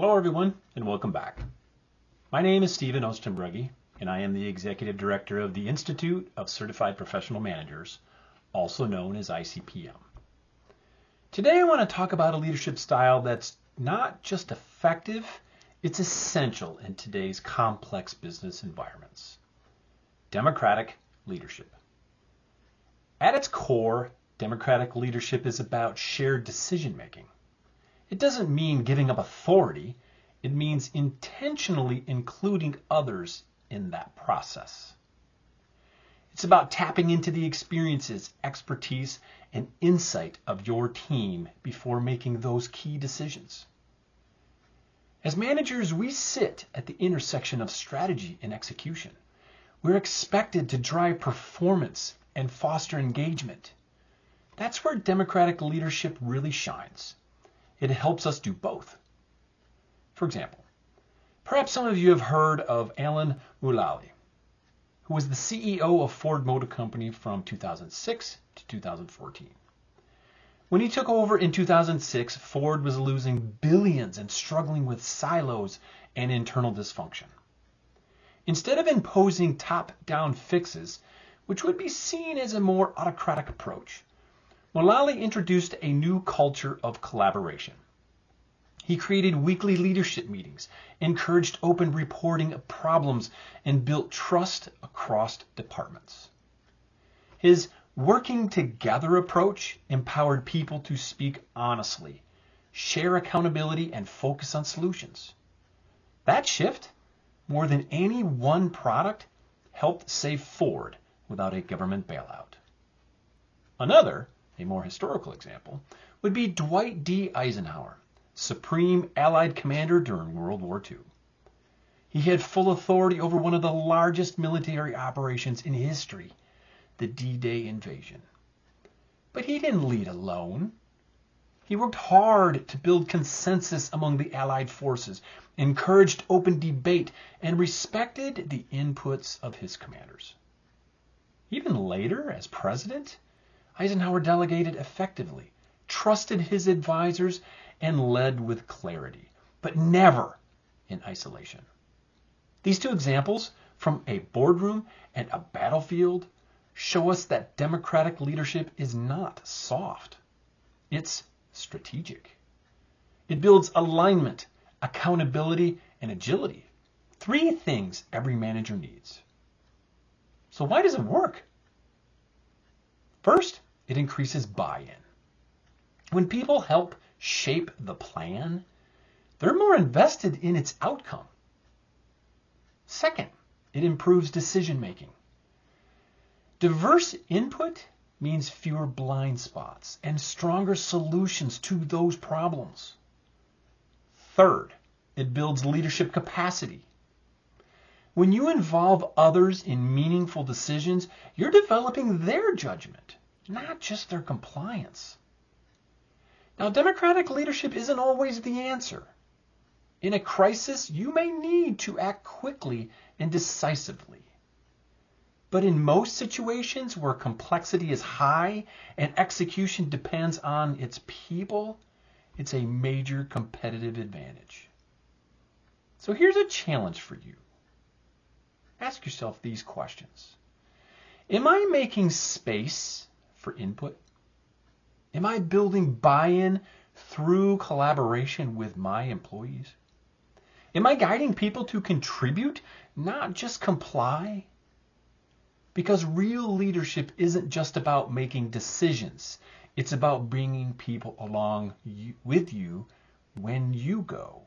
Hello everyone and welcome back. My name is Oostenbrugge and I am the Executive Director of the Institute of Certified Professional Managers, also known as ICPM. Today I want to talk about a leadership style that's not just effective, it's essential in today's complex business environments. Democratic leadership. At its core, democratic leadership is about shared decision making. It doesn't mean giving up authority. It means intentionally including others in that process. It's about tapping into the experiences, expertise, and insight of your team before making those key decisions. As managers, we sit at the intersection of strategy and execution. We're expected to drive performance and foster engagement. That's where democratic leadership really shines. It helps us do both. For example, perhaps some of you have heard of Alan Mulally, who was the CEO of Ford Motor Company from 2006 to 2014. When he took over in 2006, Ford was losing billions and struggling with silos and internal dysfunction. Instead of imposing top-down fixes, which would be seen as a more autocratic approach, Mulally introduced a new culture of collaboration. He created weekly leadership meetings, encouraged open reporting of problems, and built trust across departments. His working together approach empowered people to speak honestly, share accountability, and focus on solutions. That shift, more than any one product, helped save Ford without a government bailout. Another, a more historical example, would be Dwight D. Eisenhower, Supreme Allied Commander during World War II. He had full authority over one of the largest military operations in history, the D-Day invasion. But he didn't lead alone. He worked hard to build consensus among the Allied forces, encouraged open debate, and respected the inputs of his commanders. Even later, as president, Eisenhower delegated effectively, trusted his advisors, and led with clarity, but never in isolation. These two examples from a boardroom and a battlefield show us that democratic leadership is not soft. It's strategic. It builds alignment, accountability, and agility. Three things every manager needs. So why does it work? First, it increases buy-in. When people help shape the plan, they're more invested in its outcome. Second, it improves decision-making. Diverse input means fewer blind spots and stronger solutions to those problems. Third, it builds leadership capacity. When you involve others in meaningful decisions, you're developing their judgment, not just their compliance. Now, democratic leadership isn't always the answer. In a crisis, you may need to act quickly and decisively. But in most situations where complexity is high and execution depends on its people, it's a major competitive advantage. So here's a challenge for you. Ask yourself these questions. Am I making space for input? Am I building buy-in through collaboration with my employees? Am I guiding people to contribute, not just comply? Because real leadership isn't just about making decisions. It's about bringing people along with you when you go.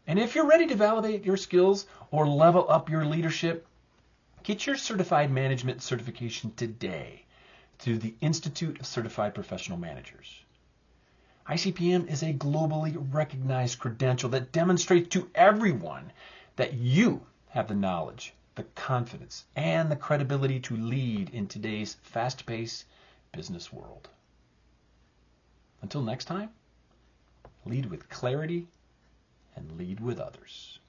And if you're ready to validate your skills or level up your leadership, get your Certified Management certification today through the Institute of Certified Professional Managers. ICPM is a globally recognized credential that demonstrates to everyone that you have the knowledge, the confidence, and the credibility to lead in today's fast-paced business world. Until next time, lead with clarity and lead with others.